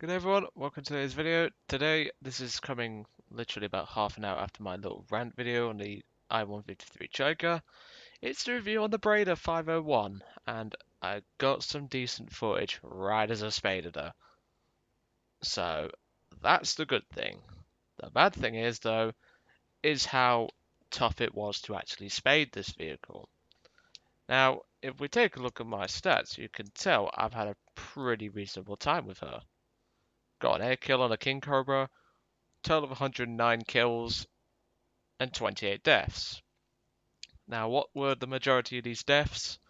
Good day everyone, welcome to today's video. Today, this is coming literally about half an hour after my little rant video on the I-153 Chica. It's the review on the Breda 501, and I got some decent footage right as I spaded her. So, that's the good thing. The bad thing is, though, is how tough it was to actually spade this vehicle. Now, if we take a look at my stats, you can tell I've had a pretty reasonable time with her. Got an air kill on a King Cobra, total of 109 kills and 28 deaths. Now, what were the majority of these deaths?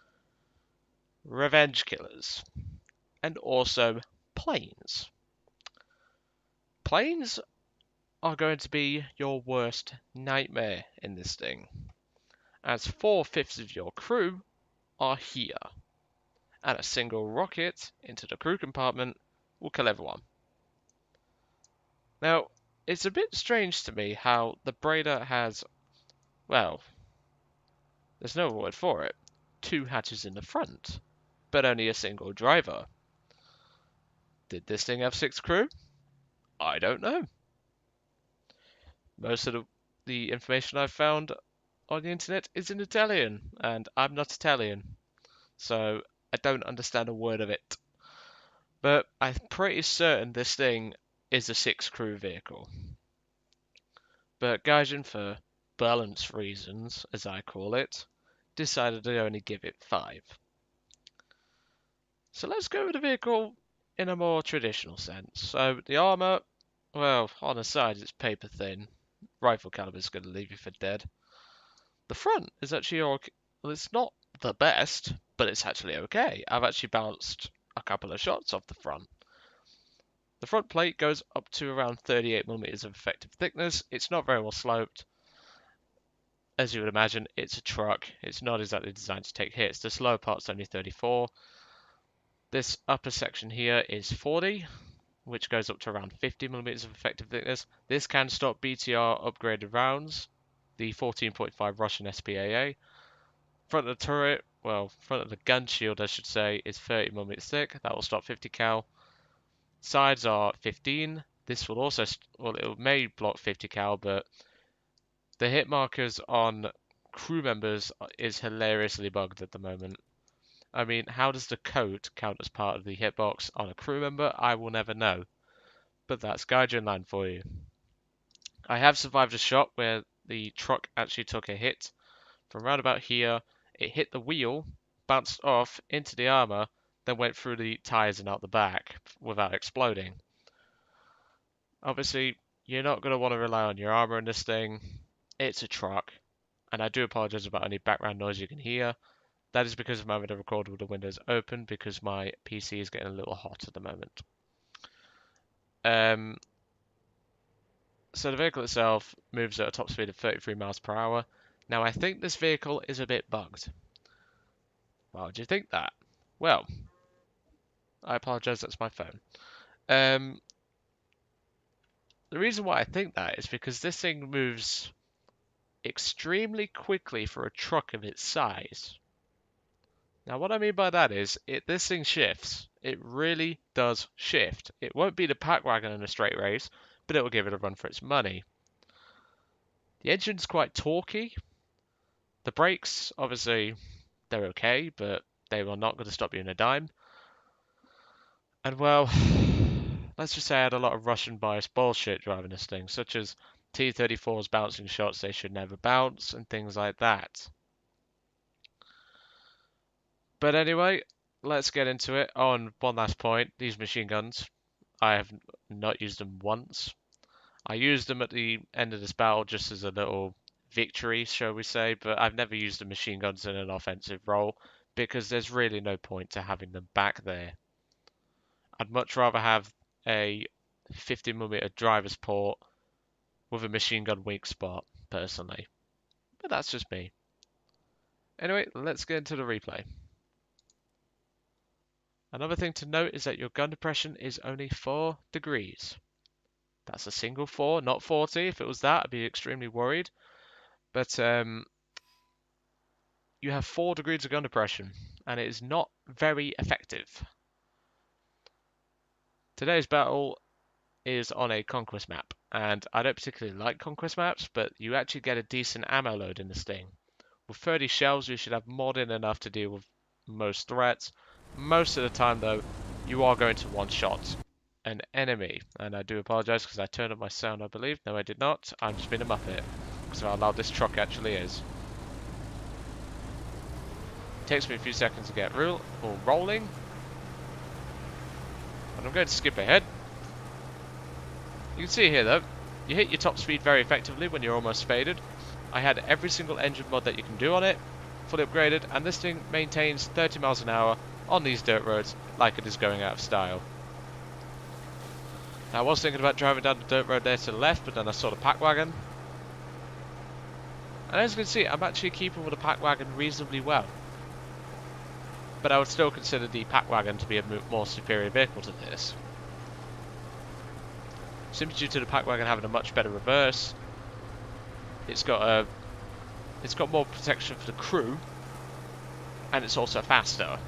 Revenge killers, and also planes. Planes are going to be your worst nightmare in this thing, as 4/5 of your crew are here, and a single rocket into the crew compartment will kill everyone. Now, it's a bit strange to me how the Breda has, well, there's no word for it, 2 hatches in the front, but only a single driver. Did this thing have 6 crew? I don't know. Most of the information I've found on the internet is in Italian, and I'm not Italian, so I don't understand a word of it. But I'm pretty certain this thing is a 6 crew vehicle. But Gaijin, for balance reasons, as I call it, decided to only give it 5. So let's go with the vehicle in a more traditional sense. So the armor, well, on the side it's paper thin. Rifle caliber is going to leave you for dead. The front is actually okay. Well, it's not the best, but it's actually okay. I've actually bounced a couple of shots off the front. The front plate goes up to around 38mm of effective thickness. It's not very well sloped. As you would imagine, it's a truck. It's not exactly designed to take hits. The slower part's only 34. This upper section here is 40, which goes up to around 50mm of effective thickness. This can stop BTR upgraded rounds, the 14.5 Russian SPAA. Front of the turret, well, front of the gun shield, I should say, is 30mm thick. That will stop 50 cal. Sides are 15. This will also, well, it may block 50 cal, but the hit markers on crew members is hilariously bugged at the moment. I mean, how does the coat count as part of the hitbox on a crew member? I will never know. But that's Gaijin land for you. I have survived a shot where the truck actually took a hit from round about here. It hit the wheel, bounced off into the armor, then went through the tires and out the back without exploding. Obviously, you're not going to want to rely on your armor in this thing. It's a truck, and I do apologize about any background noise you can hear. That is because I'm having to record with the windows open because my PC is getting a little hot at the moment. So the vehicle itself moves at a top speed of 33 miles per hour. Now I think this vehicle is a bit bugged. Why would you think that? Well, I apologize, that's my phone. The reason why I think that is because this thing moves extremely quickly for a truck of its size. Now what I mean by that is, this thing shifts. It really does shift. It won't be the pack wagon in a straight race, but it will give it a run for its money. The engine's quite torquey. The brakes, obviously, they're okay, but they are not going to stop you in a dime. And well, let's just say I had a lot of Russian biased bullshit driving this thing, such as T-34's bouncing shots they should never bounce, and things like that. But anyway, let's get into it. On one last point, these machine guns, I have not used them once. I used them at the end of this battle just as a little victory, shall we say, but I've never used the machine guns in an offensive role because there's really no point to having them back there. I'd much rather have a 50mm driver's port with a machine gun weak spot, personally. But that's just me. Anyway, let's get into the replay. Another thing to note is that your gun depression is only 4 degrees. That's a single 4, not 40. If it was that, I'd be extremely worried. But you have 4 degrees of gun depression, and it is not very effective. Today's battle is on a conquest map, and I don't particularly like conquest maps, but you actually get a decent ammo load in this thing. With 30 shells, you should have more than enough to deal with most threats. Most of the time, though, you are going to one-shot an enemy. And I do apologize because I turned up my sound, I believe. No, I did not. I'm just being a muppet. Because of how loud this truck actually is. It takes me a few seconds to get rolling. And I'm going to skip ahead. You can see here, though, you hit your top speed very effectively when you're almost faded. I had every single engine mod that you can do on it, fully upgraded, and this thing maintains 30 miles an hour on these dirt roads like it is going out of style. Now, I was thinking about driving down the dirt road there to the left, but then I saw the pack wagon. And as you can see, I'm actually keeping with the pack wagon reasonably well. But I would still consider the pack wagon to be a more superior vehicle to this. Simply due to the pack wagon having a much better reverse. It's got more protection for the crew, and it's also faster.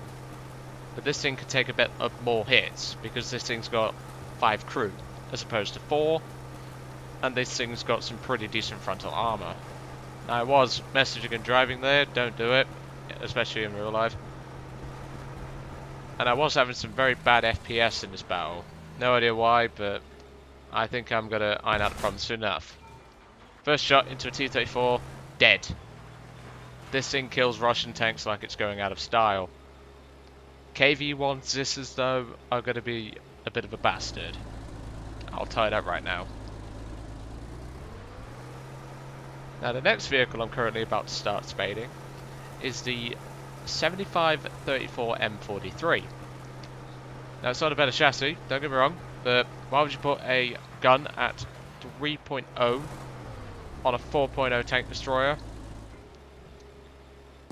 But this thing could take a bit of more hits because this thing's got 5 crew as opposed to 4, and this thing's got some pretty decent frontal armor. Now, I was messaging and driving there, don't do it, especially in real life. And I was having some very bad FPS in this battle. No idea why, but I think I'm gonna iron out the problem soon enough. First shot into a T-34, dead. This thing kills Russian tanks like it's going out of style. KV-1 Zisses, though, are going to be a bit of a bastard. I'll tell you that right now. Now, the next vehicle I'm currently about to start spading is the 7534 M43. Now, it's not a better chassis, don't get me wrong, but why would you put a gun at 3.0 on a 4.0 tank destroyer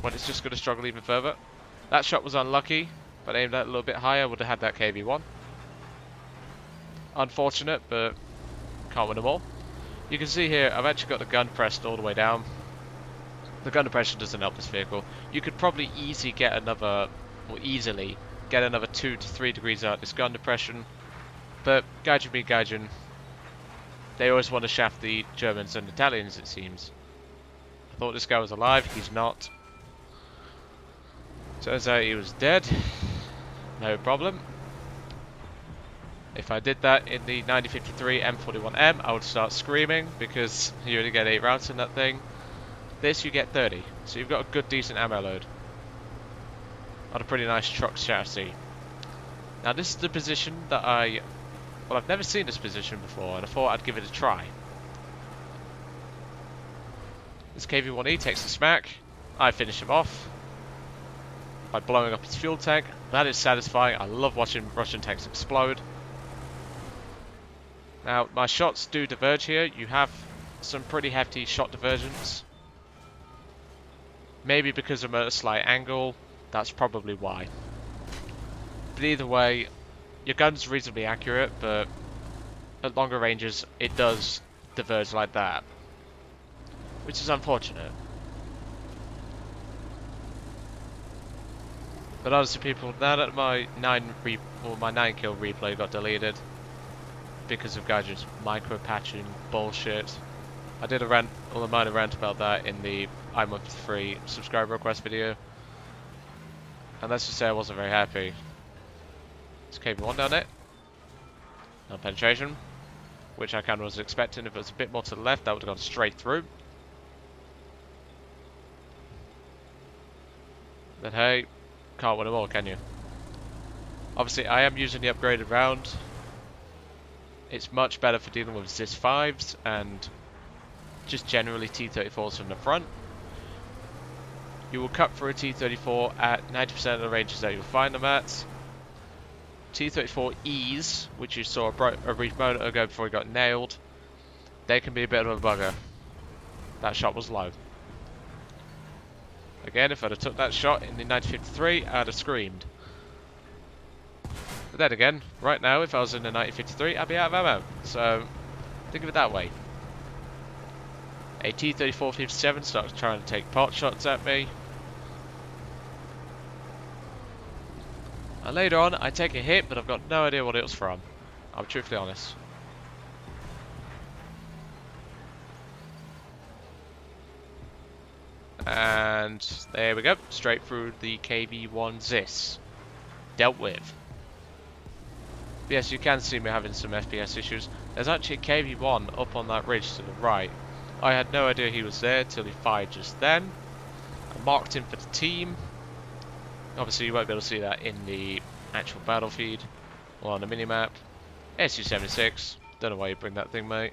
when it's just going to struggle even further? That shot was unlucky, but aimed at a little bit higher, would have had that KV-1. Unfortunate, but can't win them all. You can see here, I've actually got the gun pressed all the way down. The gun depression doesn't help this vehicle. You could probably easily get another 2 to 3 degrees out of this gun depression, but Gaijin being Gaijin, they always want to shaft the Germans and Italians, it seems. I thought this guy was alive, he's not. Turns out he was dead. No problem. If I did that in the 9053 M41M, I would start screaming because you only get 8 rounds in that thing. This you get 30, so you've got a good decent ammo load on a pretty nice truck chassis. Now this is the position that I've never seen this position before, and I thought I'd give it a try. This KV-1E takes a smack. I finish him off by blowing up his fuel tank. That is satisfying. I love watching Russian tanks explode. Now, my shots do diverge here. You have some pretty hefty shot divergence. Maybe because I'm at a slight angle. That's probably why. But either way, your gun's reasonably accurate, but at longer ranges, it does diverge like that, which is unfortunate. But honestly, people, now that my 9 kill replay got deleted because of Gaijin's micro patching bullshit, I did a minor rant about that in the I'm up to 3 subscriber request video, and let's just say I wasn't very happy. It's KV-1 down it. No penetration, which I kind of was expecting. If it was a bit more to the left, that would have gone straight through. But hey, can't win them all, can you? Obviously, I am using the upgraded round. It's much better for dealing with Zis 5s and just generally T-34s from the front. You will cut through a T-34 at 90% of the ranges that you'll find them at. T-34Es, which you saw a brief moment ago before he got nailed, they can be a bit of a bugger. That shot was low. Again, if I'd have took that shot in the 9053, I'd have screamed. But then again, right now, if I was in the 9053, I'd be out of ammo. So, think of it that way. A T-34-57 starts trying to take pot shots at me. And later on, I take a hit, but I've got no idea what it was from. I'll be truthfully honest. And there we go, straight through the KV-1 Zis. Dealt with. Yes, you can see me having some FPS issues. There's actually a KV-1 up on that ridge to the right. I had no idea he was there till he fired just then. I marked him for the team. Obviously you won't be able to see that in the actual battle feed or on the minimap. SU-76, don't know why you bring that thing, mate.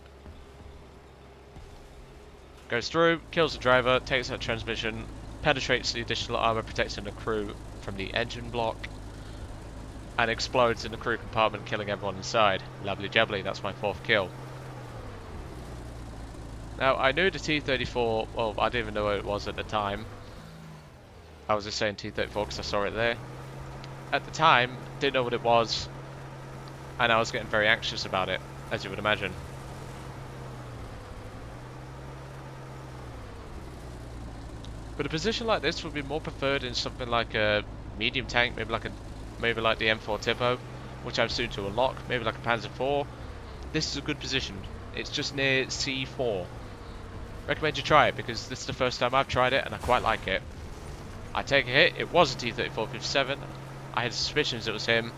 Goes through, kills the driver, takes out transmission, penetrates the additional armor protecting the crew from the engine block, and explodes in the crew compartment, killing everyone inside. Lovely jubbly, that's my 4th kill. Now, I knew the T-34, well, I didn't even know what it was at the time. I was just saying T-34 because I saw it there. At the time, didn't know what it was, and I was getting very anxious about it, as you would imagine. But a position like this would be more preferred in something like a medium tank, maybe like the M4 Tipo, which I'm soon to unlock, maybe like a Panzer IV. This is a good position. It's just near C4. Recommend you try it because this is the first time I've tried it and I quite like it. I take a hit, it was a T-34-57. I had suspicions it was him.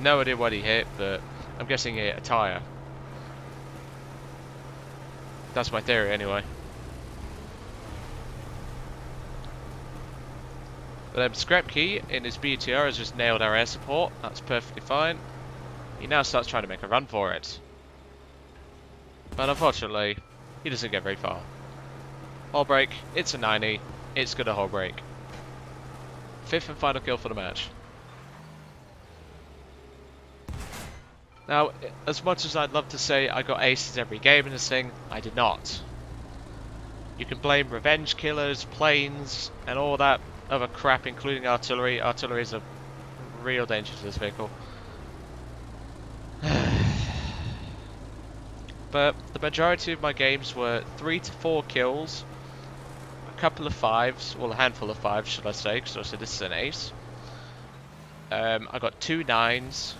No idea what he hit, but I'm guessing he hit a tyre. That's my theory anyway. But Scrap Key in his BTR has just nailed our air support. That's perfectly fine. He now starts trying to make a run for it. But unfortunately, he doesn't get very far. Hull break, it's a 90. It's gonna hull break. 5th and final kill for the match. Now, as much as I'd love to say I got aces every game in this thing, I did not. You can blame revenge killers, planes, and all that other crap, including artillery. Artillery is a real danger to this vehicle. But the majority of my games were 3 to 4 kills, a couple of 5s, well a handful of 5s should I say, because I said this is an ace. I got 2 9s,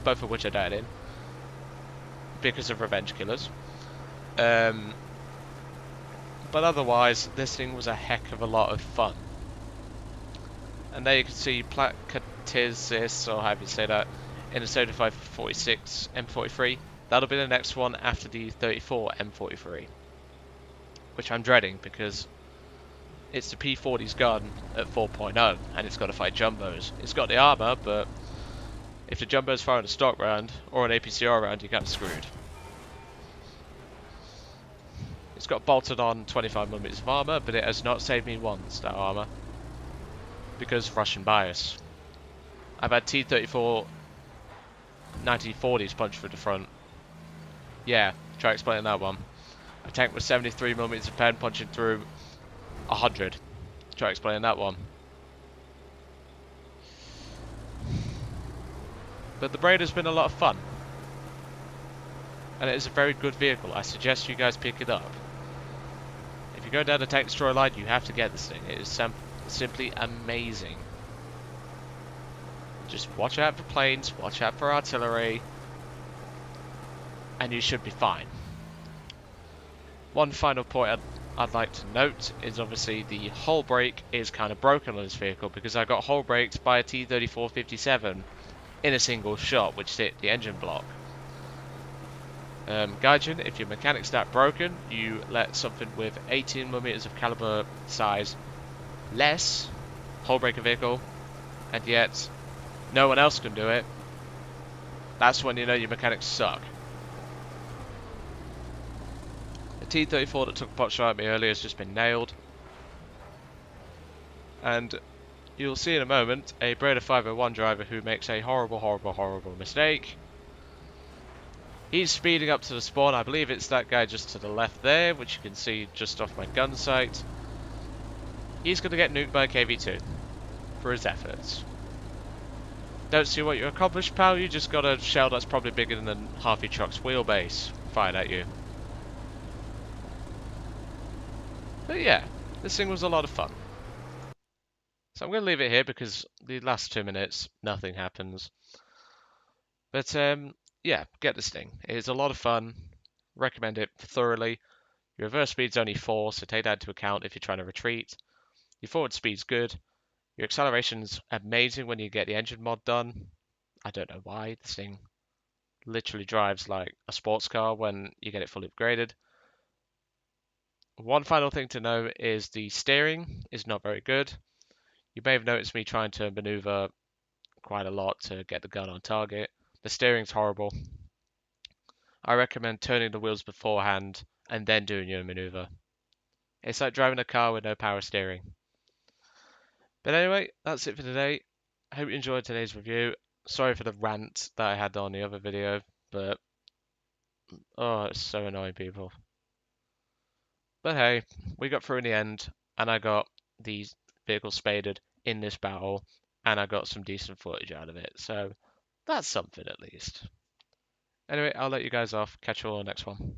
both of which I died in, because of revenge killers. But otherwise, this thing was a heck of a lot of fun. And there you can see Placatizis, or however you say that, in a 75-46 M43. That'll be the next one after the 34 M43. Which I'm dreading, because it's the P40's gun at 4.0, and it's got to fight jumbos. It's got the armor, but if the jumbo's firing a stock round, or an APCR round, you're kind of screwed. It's got bolted on 25mm of armor, but it has not saved me once, that armor. Because of Russian bias. I've had T-34 1940s punch through the front. Yeah, try explaining that one. A tank with 73mm of pen punching through 100. Try explaining that one. But the Breda's been a lot of fun. And it is a very good vehicle. I suggest you guys pick it up. If you go down the tank destroyer line, you have to get this thing. It is simply amazing. Just watch out for planes, watch out for artillery, and you should be fine. One final point I'd like to note is obviously the hull brake is kind of broken on this vehicle because I got hull braked by a T-34-57 in a single shot, which hit the engine block. Gaijin, if your mechanic's that broken, you let something with 18mm of caliber size less hull break a vehicle, and yet no one else can do it. That's when you know your mechanics suck. The T-34 that took a pot shot at me earlier has just been nailed. And you'll see in a moment a Breda 501 driver who makes a horrible mistake. He's speeding up to the spawn. I believe it's that guy just to the left there, which you can see just off my gun sight. He's going to get nuked by a KV-2 for his efforts. Don't see what you accomplished, pal. You just got a shell that's probably bigger than half your truck's wheelbase fired at you. But yeah, this thing was a lot of fun. So I'm going to leave it here because the last 2 minutes, nothing happens. But yeah, get this thing. It is a lot of fun. Recommend it thoroughly. Your reverse speed's only 4, so take that into account if you're trying to retreat. Your forward speed's good. Your acceleration's amazing when you get the engine mod done. I don't know why. This thing literally drives like a sports car when you get it fully upgraded. One final thing to know is the steering is not very good. You may have noticed me trying to maneuver quite a lot to get the gun on target. The steering's horrible. I recommend turning the wheels beforehand and then doing your maneuver. It's like driving a car with no power steering. But anyway, that's it for today. I hope you enjoyed today's review. Sorry for the rant that I had on the other video, but oh, it's so annoying, people. But hey, we got through in the end, and I got these vehicles spaded in this battle, and I got some decent footage out of it, so that's something at least. Anyway, I'll let you guys off. Catch you all on the next one.